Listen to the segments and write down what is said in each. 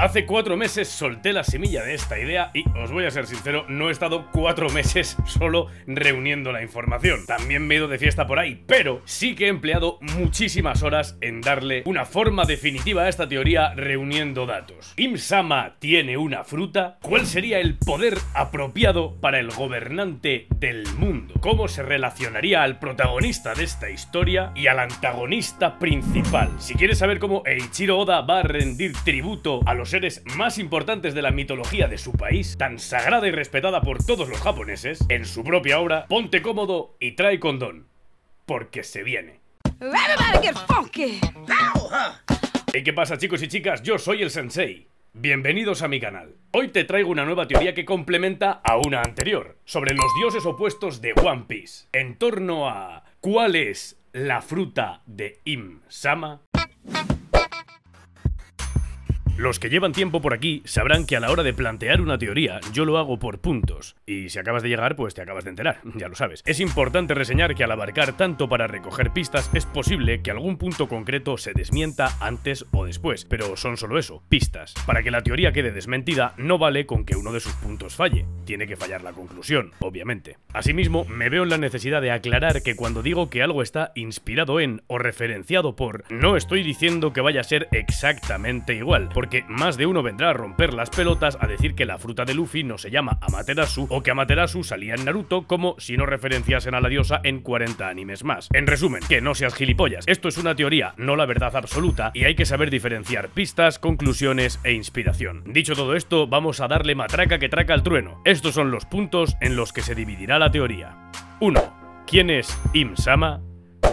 Hace 4 meses solté la semilla de esta idea y, os voy a ser sincero, no he estado 4 meses solo reuniendo la información. También me he ido de fiesta por ahí, pero sí que he empleado muchísimas horas en darle una forma definitiva a esta teoría reuniendo datos. ¿Im-Sama tiene una fruta? ¿Cuál sería el poder apropiado para el gobernante del mundo? ¿Cómo se relacionaría al protagonista de esta historia y al antagonista principal? Si quieres saber cómo Eiichiro Oda va a rendir tributo a los seres más importantes de la mitología de su país, tan sagrada y respetada por todos los japoneses, en su propia obra, ponte cómodo y trae condón, porque se viene. ¿Y qué pasa, chicos y chicas? Yo soy el Sensei. Bienvenidos a mi canal. Hoy te traigo una nueva teoría que complementa a una anterior, sobre los dioses opuestos de One Piece, en torno a ¿cuál es la fruta de Im-Sama? Los que llevan tiempo por aquí sabrán que a la hora de plantear una teoría yo lo hago por puntos, y si acabas de llegar pues te acabas de enterar, ya lo sabes. Es importante reseñar que al abarcar tanto para recoger pistas es posible que algún punto concreto se desmienta antes o después, pero son solo eso, pistas. Para que la teoría quede desmentida no vale con que uno de sus puntos falle, tiene que fallar la conclusión, obviamente. Asimismo, me veo en la necesidad de aclarar que cuando digo que algo está inspirado en o referenciado por, no estoy diciendo que vaya a ser exactamente igual, porque más de uno vendrá a romper las pelotas a decir que la fruta de Luffy no se llama Amaterasu o que Amaterasu salía en Naruto, como si no referenciasen a la diosa en 40 animes más. En resumen, que no seas gilipollas, esto es una teoría, no la verdad absoluta, y hay que saber diferenciar pistas, conclusiones e inspiración. Dicho todo esto, vamos a darle matraca que traca al trueno. Estos son los puntos en los que se dividirá la teoría. 1. ¿Quién es Im-Sama?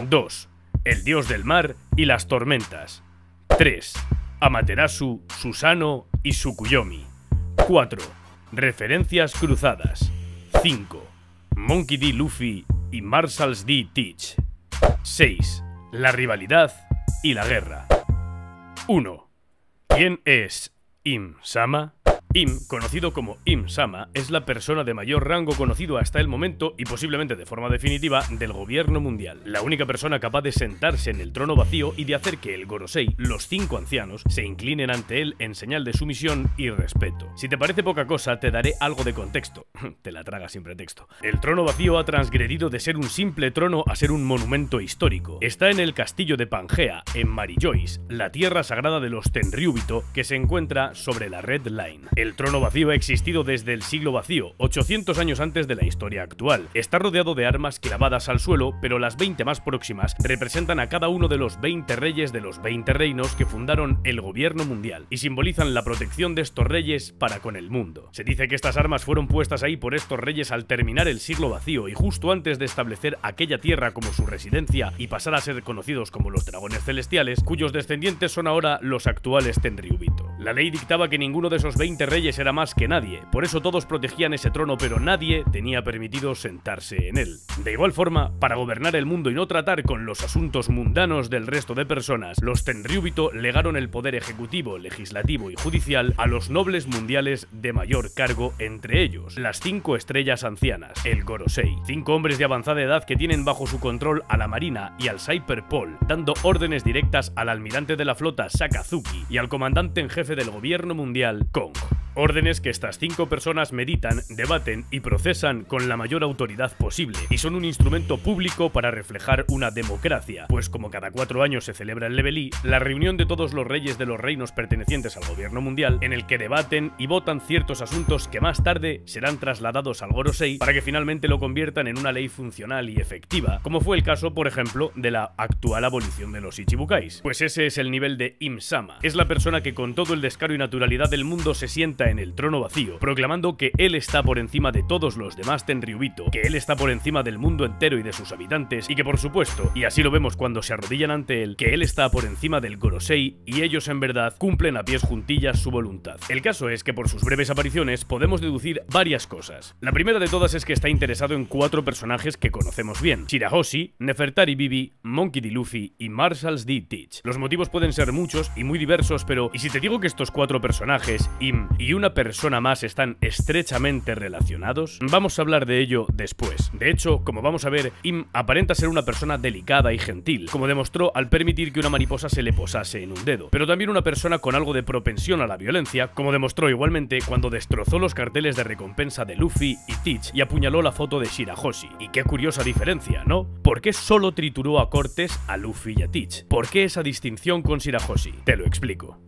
2. El dios del mar y las tormentas. 3. Amaterasu, Susanoo y Tsukuyomi. 4. Referencias cruzadas. 5. Monkey D. Luffy y Marshals D. Teach. 6. La rivalidad y la guerra. 1. ¿Quién es Im-Sama? Im, conocido como Im-Sama, es la persona de mayor rango conocido hasta el momento y posiblemente de forma definitiva del gobierno mundial. La única persona capaz de sentarse en el trono vacío y de hacer que el Gorosei, los 5 ancianos, se inclinen ante él en señal de sumisión y respeto. Si te parece poca cosa, te daré algo de contexto. Te la tragas sin pretexto. El trono vacío ha transgredido de ser un simple trono a ser un monumento histórico. Está en el castillo de Pangea, en Marillois, la tierra sagrada de los Tenryubito, que se encuentra sobre la Red Line. El trono vacío ha existido desde el siglo vacío, 800 años antes de la historia actual. Está rodeado de armas clavadas al suelo, pero las 20 más próximas representan a cada uno de los 20 reyes de los 20 reinos que fundaron el gobierno mundial y simbolizan la protección de estos reyes para con el mundo. Se dice que estas armas fueron puestas ahí por estos reyes al terminar el siglo vacío y justo antes de establecer aquella tierra como su residencia y pasar a ser conocidos como los dragones celestiales, cuyos descendientes son ahora los actuales Tenryubito. La ley dictaba que ninguno de esos 20 reyes era más que nadie, por eso todos protegían ese trono, pero nadie tenía permitido sentarse en él. De igual forma, para gobernar el mundo y no tratar con los asuntos mundanos del resto de personas, los Tenryubito legaron el poder ejecutivo, legislativo y judicial a los nobles mundiales de mayor cargo, entre ellos las 5 estrellas ancianas, el Gorosei, 5 hombres de avanzada edad que tienen bajo su control a la marina y al Cypher Pole, dando órdenes directas al almirante de la flota Sakazuki y al comandante en jefe del gobierno mundial, Kong. Órdenes que estas 5 personas meditan, debaten y procesan con la mayor autoridad posible, y son un instrumento público para reflejar una democracia, pues como cada 4 años se celebra el Levelí, la reunión de todos los reyes de los reinos pertenecientes al gobierno mundial, en el que debaten y votan ciertos asuntos que más tarde serán trasladados al Gorosei para que finalmente lo conviertan en una ley funcional y efectiva, como fue el caso, por ejemplo, de la actual abolición de los Ichibukais. Pues ese es el nivel de Im-Sama. Es la persona que con todo el descaro y naturalidad del mundo se sienta en el trono vacío, proclamando que él está por encima de todos los demás Tenryubito, que él está por encima del mundo entero y de sus habitantes, y que por supuesto, y así lo vemos cuando se arrodillan ante él, que él está por encima del Gorosei y ellos en verdad cumplen a pies juntillas su voluntad. El caso es que por sus breves apariciones podemos deducir varias cosas. La primera de todas es que está interesado en 4 personajes que conocemos bien: Shirahoshi, Nefertari Vivi, Monkey D. Luffy y Marshals D. Teach. Los motivos pueden ser muchos y muy diversos, pero ¿y si te digo que estos 4 personajes, Im y una persona más están estrechamente relacionados? Vamos a hablar de ello después. De hecho, como vamos a ver, Im aparenta ser una persona delicada y gentil, como demostró al permitir que una mariposa se le posase en un dedo, pero también una persona con algo de propensión a la violencia, como demostró igualmente cuando destrozó los carteles de recompensa de Luffy y Teach y apuñaló la foto de Shirahoshi. Y qué curiosa diferencia, ¿no? ¿Por qué solo trituró a Cortés, a Luffy y a Teach? ¿Por qué esa distinción con Shirahoshi? Te lo explico.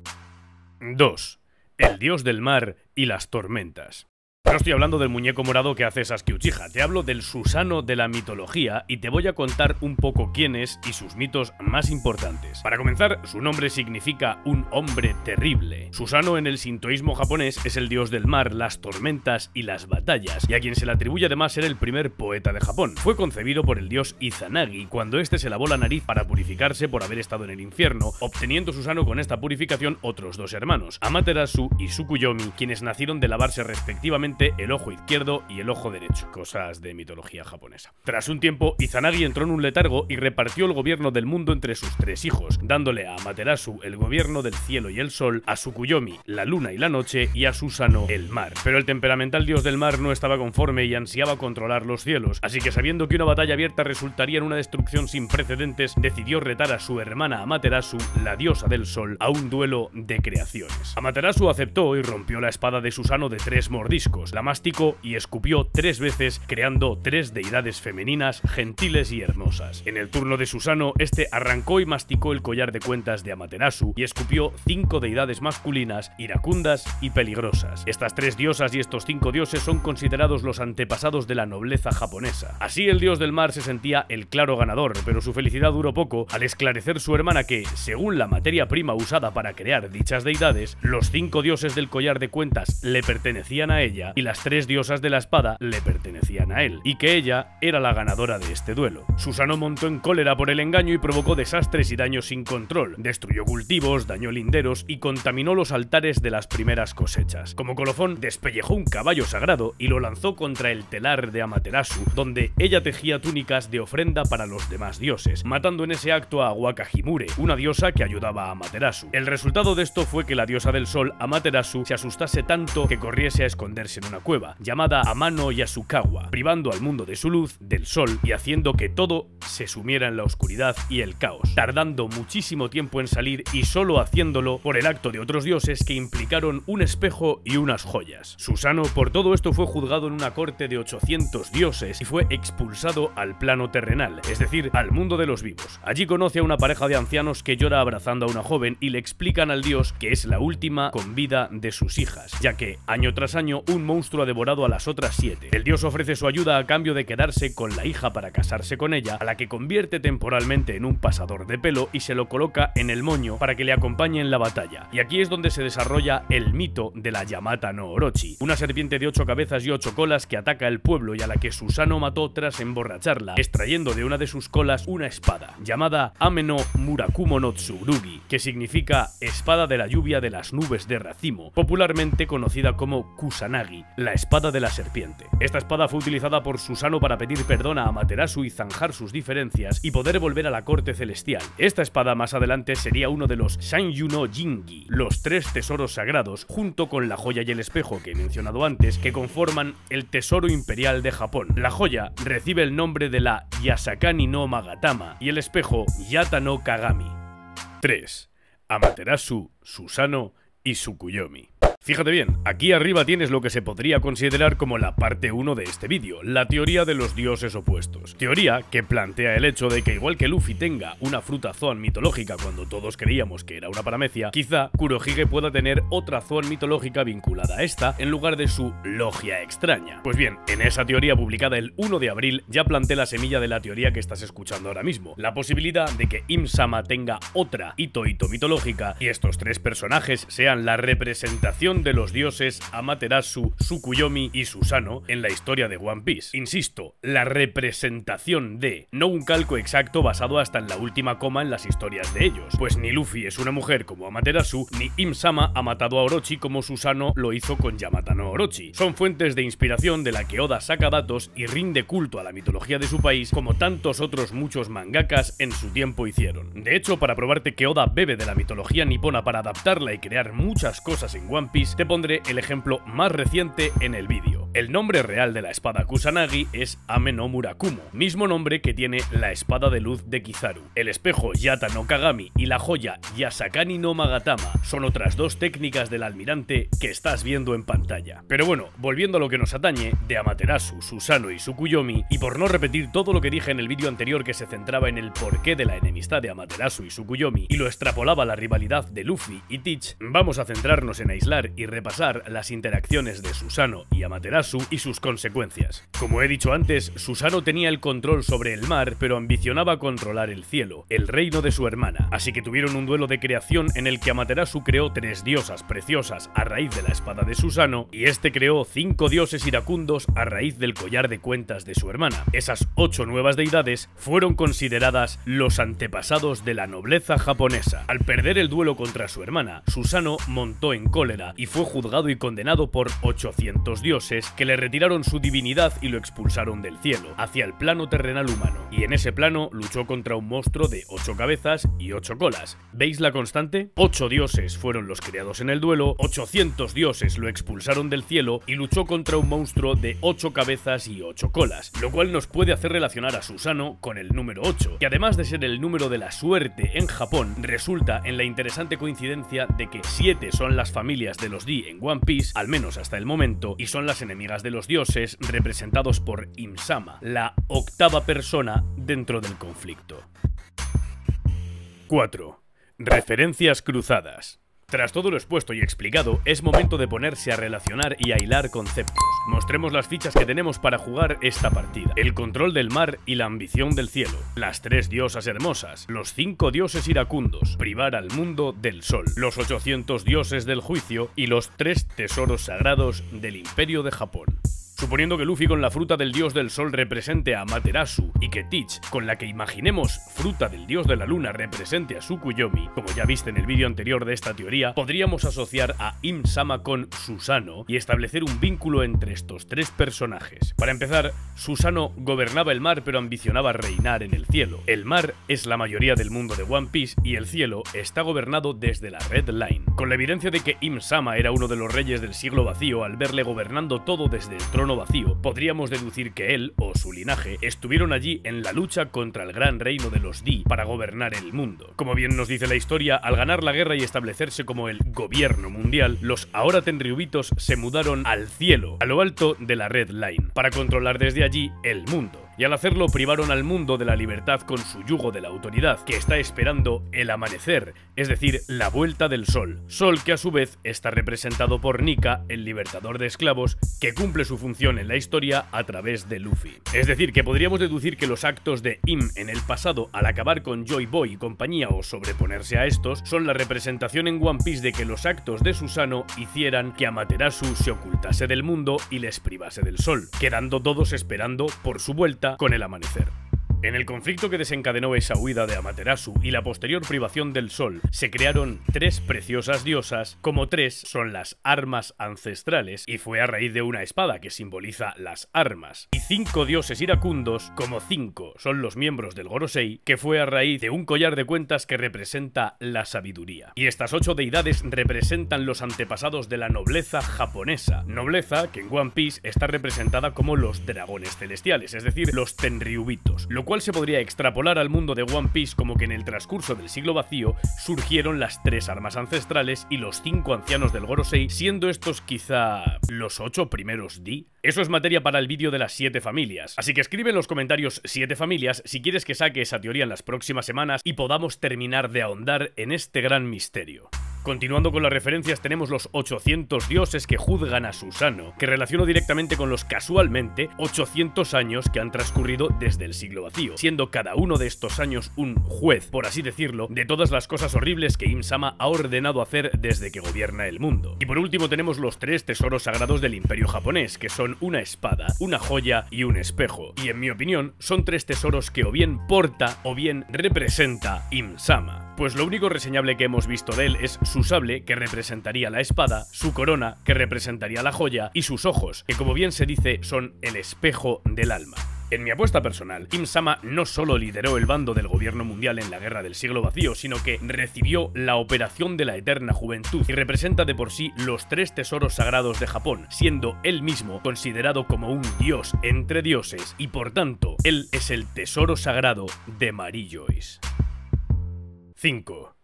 2. El dios del mar y las tormentas. No estoy hablando del muñeco morado que hace Sasuke Uchiha, te hablo del Susanoo de la mitología y te voy a contar un poco quién es y sus mitos más importantes. Para comenzar, su nombre significa un hombre terrible. Susanoo en el sintoísmo japonés es el dios del mar, las tormentas y las batallas, y a quien se le atribuye además ser el primer poeta de Japón. Fue concebido por el dios Izanagi cuando este se lavó la nariz para purificarse por haber estado en el infierno, obteniendo Susanoo con esta purificación otros dos hermanos, Amaterasu y Tsukuyomi, quienes nacieron de lavarse respectivamente el ojo izquierdo y el ojo derecho. Cosas de mitología japonesa. Tras un tiempo, Izanagi entró en un letargo y repartió el gobierno del mundo entre sus tres hijos, dándole a Amaterasu el gobierno del cielo y el sol, a Tsukuyomi la luna y la noche y a Susanoo el mar. Pero el temperamental dios del mar no estaba conforme y ansiaba controlar los cielos, así que sabiendo que una batalla abierta resultaría en una destrucción sin precedentes, decidió retar a su hermana Amaterasu, la diosa del sol, a un duelo de creaciones. Amaterasu aceptó y rompió la espada de Susanoo de 3 mordiscos. La masticó y escupió 3 veces, creando 3 deidades femeninas, gentiles y hermosas. En el turno de Susanoo, este arrancó y masticó el collar de cuentas de Amaterasu y escupió 5 deidades masculinas, iracundas y peligrosas. Estas 3 diosas y estos 5 dioses son considerados los antepasados de la nobleza japonesa. Así el dios del mar se sentía el claro ganador, pero su felicidad duró poco al esclarecer su hermana que, según la materia prima usada para crear dichas deidades, los 5 dioses del collar de cuentas le pertenecían a ella y las 3 diosas de la espada le pertenecían a él, y que ella era la ganadora de este duelo. Susanoo montó en cólera por el engaño y provocó desastres y daños sin control, destruyó cultivos, dañó linderos y contaminó los altares de las primeras cosechas. Como colofón, despellejó un caballo sagrado y lo lanzó contra el telar de Amaterasu, donde ella tejía túnicas de ofrenda para los demás dioses, matando en ese acto a Wakahimure, una diosa que ayudaba a Amaterasu. El resultado de esto fue que la diosa del sol, Amaterasu, se asustase tanto que corriese a esconderse en una cueva, llamada Amano Yasukawa, privando al mundo de su luz, del sol, y haciendo que todo se sumiera en la oscuridad y el caos, tardando muchísimo tiempo en salir y solo haciéndolo por el acto de otros dioses que implicaron un espejo y unas joyas. Susanoo por todo esto fue juzgado en una corte de 800 dioses y fue expulsado al plano terrenal, es decir, al mundo de los vivos. Allí conoce a una pareja de ancianos que llora abrazando a una joven y le explican al dios que es la última con vida de sus hijas, ya que año tras año un monstruo ha devorado a las otras 7. El dios ofrece su ayuda a cambio de quedarse con la hija para casarse con ella, a la que convierte temporalmente en un pasador de pelo y se lo coloca en el moño para que le acompañe en la batalla. Y aquí es donde se desarrolla el mito de la Yamata no Orochi, una serpiente de 8 cabezas y 8 colas que ataca el pueblo y a la que Susanoo mató tras emborracharla, extrayendo de una de sus colas una espada, llamada Ame no Murakumo no Tsurugi, que significa espada de la lluvia de las nubes de racimo, popularmente conocida como Kusanagi, la espada de la serpiente. Esta espada fue utilizada por Susanoo para pedir perdón a Amaterasu y zanjar sus diferencias y poder volver a la corte celestial. Esta espada más adelante sería uno de los Shanyu no Jingi, los 3 tesoros sagrados, junto con la joya y el espejo que he mencionado antes, que conforman el tesoro imperial de Japón. La joya recibe el nombre de la Yasakani no Magatama y el espejo Yata no Kagami. 3. Amaterasu, Susanoo y Tsukuyomi. Fíjate bien, aquí arriba tienes lo que se podría considerar como la parte 1 de este vídeo, la teoría de los dioses opuestos. Teoría que plantea el hecho de que igual que Luffy tenga una fruta Zoan mitológica cuando todos creíamos que era una paramecia, quizá Kurohige pueda tener otra Zoan mitológica vinculada a esta en lugar de su logia extraña. Pues bien, en esa teoría publicada el 1 de abril ya planté la semilla de la teoría que estás escuchando ahora mismo, la posibilidad de que Im-sama tenga otra Ito mitológica y estos 3 personajes sean la representación de los dioses Amaterasu, Tsukuyomi y Susanoo en la historia de One Piece. Insisto, la representación de, no un calco exacto basado hasta en la última coma en las historias de ellos, pues ni Luffy es una mujer como Amaterasu, ni Im-sama ha matado a Orochi como Susanoo lo hizo con Yamata no Orochi. Son fuentes de inspiración de la que Oda saca datos y rinde culto a la mitología de su país como tantos otros muchos mangakas en su tiempo hicieron. De hecho, para probarte que Oda bebe de la mitología nipona para adaptarla y crear muchas cosas en One Piece, Piece, te pondré el ejemplo más reciente en el vídeo. El nombre real de la espada Kusanagi es Ame no Murakumo, mismo nombre que tiene la espada de luz de Kizaru. El espejo Yata no Kagami y la joya Yasakani no Magatama son otras dos técnicas del almirante que estás viendo en pantalla. Pero bueno, volviendo a lo que nos atañe, de Amaterasu, Susanoo y Tsukuyomi, y por no repetir todo lo que dije en el vídeo anterior que se centraba en el porqué de la enemistad de Amaterasu y Tsukuyomi y lo extrapolaba a la rivalidad de Luffy y Teach, vamos a centrarnos en aislar y repasar las interacciones de Susanoo y Amaterasu y sus consecuencias. Como he dicho antes, Susanoo tenía el control sobre el mar, pero ambicionaba controlar el cielo, el reino de su hermana, así que tuvieron un duelo de creación en el que Amaterasu creó 3 diosas preciosas a raíz de la espada de Susanoo, y este creó 5 dioses iracundos a raíz del collar de cuentas de su hermana. Esas 8 nuevas deidades fueron consideradas los antepasados de la nobleza japonesa. Al perder el duelo contra su hermana, Susanoo montó en cólera y fue juzgado y condenado por 800 dioses que le retiraron su divinidad y lo expulsaron del cielo, hacia el plano terrenal humano, y en ese plano luchó contra un monstruo de 8 cabezas y 8 colas. ¿Veis la constante? 8 dioses fueron los creados en el duelo, 800 dioses lo expulsaron del cielo y luchó contra un monstruo de 8 cabezas y 8 colas, lo cual nos puede hacer relacionar a Susanoo con el número 8, que además de ser el número de la suerte en Japón, resulta en la interesante coincidencia de que 7 son las familias de los D en One Piece, al menos hasta el momento, y son las enemigas de los dioses, representados por Im-sama, la octava persona dentro del conflicto. 4. Referencias cruzadas. Tras todo lo expuesto y explicado, es momento de ponerse a relacionar y a hilar conceptos. Mostremos las fichas que tenemos para jugar esta partida. El control del mar y la ambición del cielo. Las 3 diosas hermosas. Los 5 dioses iracundos. Privar al mundo del sol. Los 800 dioses del juicio. Y los 3 tesoros sagrados del imperio de Japón. Suponiendo que Luffy con la fruta del dios del sol represente a Amaterasu y que Teach, con la que imaginemos fruta del dios de la luna, represente a Tsukuyomi, como ya viste en el vídeo anterior de esta teoría, podríamos asociar a Im-sama con Susanoo y establecer un vínculo entre estos 3 personajes. Para empezar, Susanoo gobernaba el mar pero ambicionaba reinar en el cielo. El mar es la mayoría del mundo de One Piece y el cielo está gobernado desde la Red Line. Con la evidencia de que Im-sama era uno de los reyes del siglo vacío al verle gobernando todo desde el trono vacío, podríamos deducir que él, o su linaje, estuvieron allí en la lucha contra el gran reino de los D para gobernar el mundo. Como bien nos dice la historia, al ganar la guerra y establecerse como el gobierno mundial, los ahora tenryubitos se mudaron al cielo, a lo alto de la Red Line, para controlar desde allí el mundo. Y al hacerlo privaron al mundo de la libertad con su yugo de la autoridad, que está esperando el amanecer, es decir, la vuelta del sol. Sol que a su vez está representado por Nika, el libertador de esclavos, que cumple su función en la historia a través de Luffy. Es decir, que podríamos deducir que los actos de Im en el pasado al acabar con Joy Boy y compañía o sobreponerse a estos son la representación en One Piece de que los actos de Susanoo hicieran que Amaterasu se ocultase del mundo y les privase del sol, quedando todos esperando por su vuelta con el amanecer. En el conflicto que desencadenó esa huida de Amaterasu y la posterior privación del sol, se crearon 3 preciosas diosas, como 3 son las armas ancestrales, y fue a raíz de una espada que simboliza las armas, y 5 dioses iracundos, como 5 son los miembros del Gorosei, que fue a raíz de un collar de cuentas que representa la sabiduría. Y estas 8 deidades representan los antepasados de la nobleza japonesa, nobleza que en One Piece está representada como los dragones celestiales, es decir, los tenryubitos, lo cual se podría extrapolar al mundo de One Piece como que en el transcurso del siglo vacío surgieron las 3 armas ancestrales y los 5 ancianos del Gorosei, siendo estos quizá los 8 primeros D. Eso es materia para el vídeo de las 7 familias, así que escribe en los comentarios 7 familias si quieres que saque esa teoría en las próximas semanas y podamos terminar de ahondar en este gran misterio. Continuando con las referencias, tenemos los 800 dioses que juzgan a Susanoo, que relaciono directamente con los casualmente 800 años que han transcurrido desde el siglo vacío, siendo cada uno de estos años un juez, por así decirlo, de todas las cosas horribles que Im-sama ha ordenado hacer desde que gobierna el mundo. Y por último tenemos los 3 tesoros sagrados del imperio japonés, que son una espada, una joya y un espejo, y en mi opinión son 3 tesoros que o bien porta o bien representa Im-sama. Pues lo único reseñable que hemos visto de él es su sable, que representaría la espada, su corona, que representaría la joya, y sus ojos, que como bien se dice son el espejo del alma. En mi apuesta personal, Im-sama no solo lideró el bando del gobierno mundial en la Guerra del Siglo Vacío, sino que recibió la Operación de la Eterna Juventud y representa de por sí los 3 tesoros sagrados de Japón, siendo él mismo considerado como un dios entre dioses y por tanto, él es el tesoro sagrado de Mary Joyce. 5.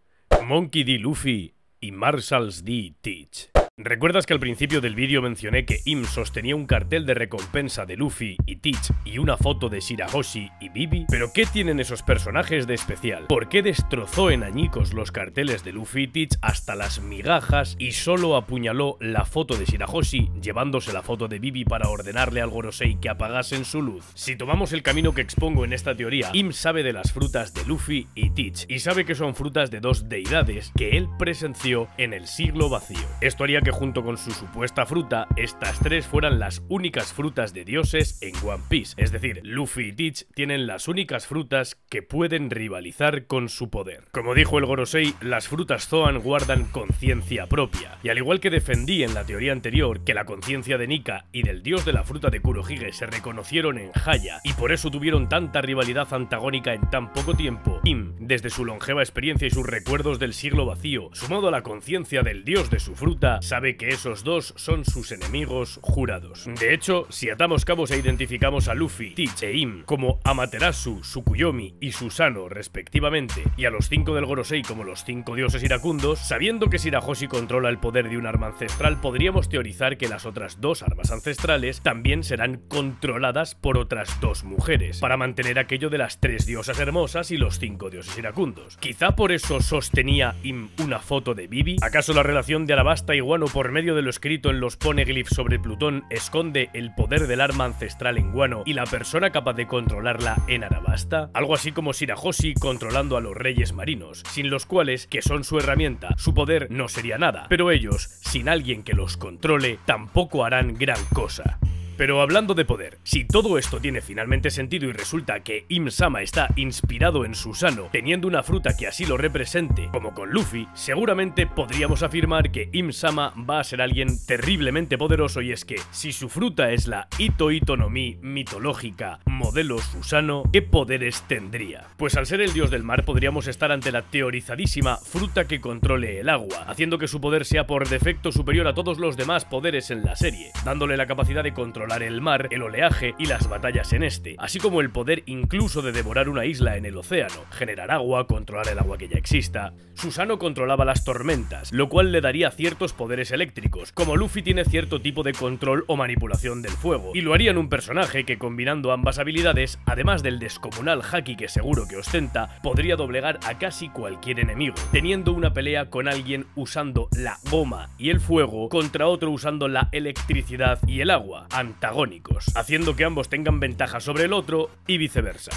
Monkey D. Luffy y Marshall D. Teach. ¿Recuerdas que al principio del vídeo mencioné que Im sostenía un cartel de recompensa de Luffy y Teach y una foto de Shirahoshi y Bibi? ¿Pero qué tienen esos personajes de especial? ¿Por qué destrozó en añicos los carteles de Luffy y Teach hasta las migajas y solo apuñaló la foto de Shirahoshi, llevándose la foto de Bibi para ordenarle al Gorosei que apagasen su luz? Si tomamos el camino que expongo en esta teoría, Im sabe de las frutas de Luffy y Teach y sabe que son frutas de 2 deidades que él presenció en el Siglo Vacío. Esto haría que junto con su supuesta fruta, estas 3 fueran las únicas frutas de dioses en One Piece. Es decir, Luffy y Teach tienen las únicas frutas que pueden rivalizar con su poder. Como dijo el Gorosei, las frutas Zoan guardan conciencia propia. Y al igual que defendí en la teoría anterior que la conciencia de Nika y del dios de la fruta de Kurohige se reconocieron en Haya y por eso tuvieron tanta rivalidad antagónica en tan poco tiempo, Im, desde su longeva experiencia y sus recuerdos del Siglo Vacío, sumado a la conciencia del dios de su fruta, sabe que esos 2 son sus enemigos jurados. De hecho, si atamos cabos e identificamos a Luffy, Teach e Im como Amaterasu, Tsukuyomi y Susanoo respectivamente, y a los 5 del Gorosei como los 5 dioses iracundos, sabiendo que Shirahoshi controla el poder de un arma ancestral, podríamos teorizar que las otras 2 armas ancestrales también serán controladas por otras 2 mujeres, para mantener aquello de las 3 diosas hermosas y los 5 dioses iracundos. Quizá por eso sostenía Im una foto de Bibi. ¿Acaso la relación de Arabasta y Wano por medio de lo escrito en los poneglyphs sobre Plutón esconde el poder del arma ancestral en Wano y la persona capaz de controlarla en Arabasta? Algo así como Shirahoshi controlando a los reyes marinos, sin los cuales, que son su herramienta, su poder no sería nada, pero ellos, sin alguien que los controle, tampoco harán gran cosa. Pero hablando de poder, si todo esto tiene finalmente sentido y resulta que Im-sama está inspirado en Susanoo, teniendo una fruta que así lo represente, como con Luffy, seguramente podríamos afirmar que Im-sama va a ser alguien terriblemente poderoso, y es que, si su fruta es la Ito Ito no Mi mitológica modelo Susanoo, ¿qué poderes tendría? Pues al ser el dios del mar podríamos estar ante la teorizadísima fruta que controle el agua, haciendo que su poder sea por defecto superior a todos los demás poderes en la serie, dándole la capacidad de controlar el mar, el oleaje y las batallas en este, así como el poder incluso de devorar una isla en el océano, generar agua, controlar el agua que ya exista. Susanoo controlaba las tormentas, lo cual le daría ciertos poderes eléctricos, como Luffy tiene cierto tipo de control o manipulación del fuego, y lo haría en un personaje que, combinando ambas habilidades, además del descomunal haki que seguro que ostenta, podría doblegar a casi cualquier enemigo, teniendo una pelea con alguien usando la goma y el fuego contra otro usando la electricidad y el agua, antagónicos, haciendo que ambos tengan ventaja sobre el otro y viceversa.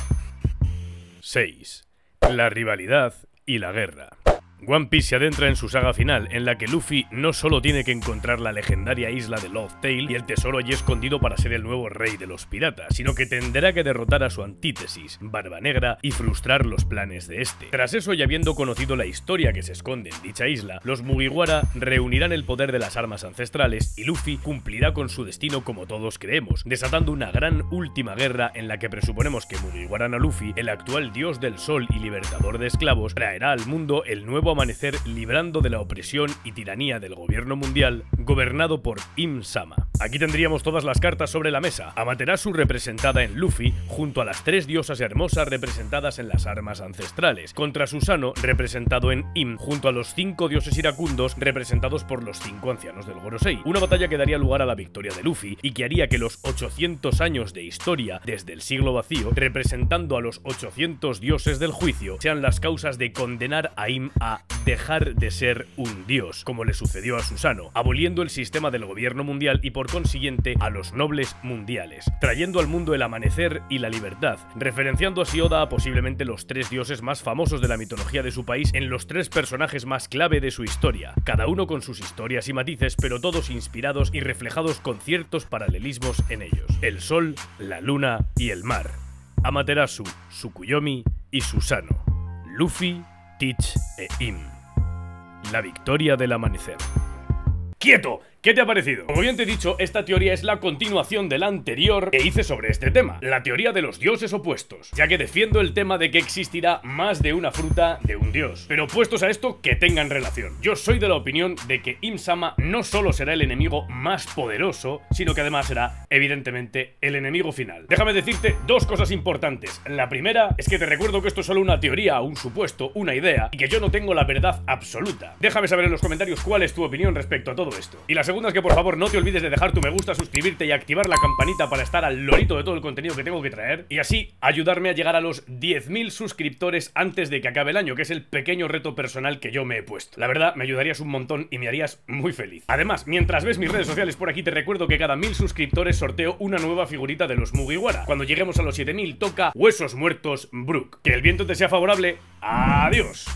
6. La rivalidad y la guerra. One Piece se adentra en su saga final, en la que Luffy no solo tiene que encontrar la legendaria isla de Lost Tale y el tesoro allí escondido para ser el nuevo rey de los piratas, sino que tendrá que derrotar a su antítesis, Barba Negra, y frustrar los planes de este. Tras eso, y habiendo conocido la historia que se esconde en dicha isla, los Mugiwara reunirán el poder de las armas ancestrales y Luffy cumplirá con su destino como todos creemos, desatando una gran última guerra en la que presuponemos que Mugiwara no Luffy, el actual dios del sol y libertador de esclavos, traerá al mundo el nuevo amanecer, librando de la opresión y tiranía del gobierno mundial gobernado por Im-sama. Aquí tendríamos todas las cartas sobre la mesa. Amaterasu representada en Luffy, junto a las 3 diosas hermosas representadas en las armas ancestrales, contra Susanoo representado en Im, junto a los 5 dioses iracundos representados por los 5 ancianos del Gorosei. Una batalla que daría lugar a la victoria de Luffy y que haría que los 800 años de historia desde el siglo vacío, representando a los 800 dioses del juicio, sean las causas de condenar a Im a dejar de ser un dios, como le sucedió a Susanoo, aboliendo el sistema del gobierno mundial y por consiguiente a los nobles mundiales, trayendo al mundo el amanecer y la libertad, referenciando así Oda a posiblemente los 3 dioses más famosos de la mitología de su país en los 3 personajes más clave de su historia, cada uno con sus historias y matices, pero todos inspirados y reflejados con ciertos paralelismos en ellos: el sol, la luna y el mar. Amaterasu, Tsukuyomi y Susanoo. Luffy, Teach e Im. La victoria del amanecer. ¡Quieto! ¿Qué te ha parecido? Como bien te he dicho, esta teoría es la continuación de la anterior que hice sobre este tema, la teoría de los dioses opuestos, ya que defiendo el tema de que existirá más de una fruta de un dios, pero opuestos a esto que tengan relación. Yo soy de la opinión de que Im-sama no solo será el enemigo más poderoso, sino que además será, evidentemente, el enemigo final. Déjame decirte dos cosas importantes. La primera es que te recuerdo que esto es solo una teoría, un supuesto, una idea, y que yo no tengo la verdad absoluta. Déjame saber en los comentarios cuál es tu opinión respecto a todo esto. Y la segunda es que por favor no te olvides de dejar tu me gusta, suscribirte y activar la campanita para estar al lorito de todo el contenido que tengo que traer, y así ayudarme a llegar a los 10.000 suscriptores antes de que acabe el año, que es el pequeño reto personal que yo me he puesto. La verdad, me ayudarías un montón y me harías muy feliz. Además, mientras ves mis redes sociales por aquí, te recuerdo que cada 1000 suscriptores sorteo una nueva figurita de los Mugiwara. Cuando lleguemos a los 7000 toca Huesos Muertos Brook. Que el viento te sea favorable. ¡Adiós!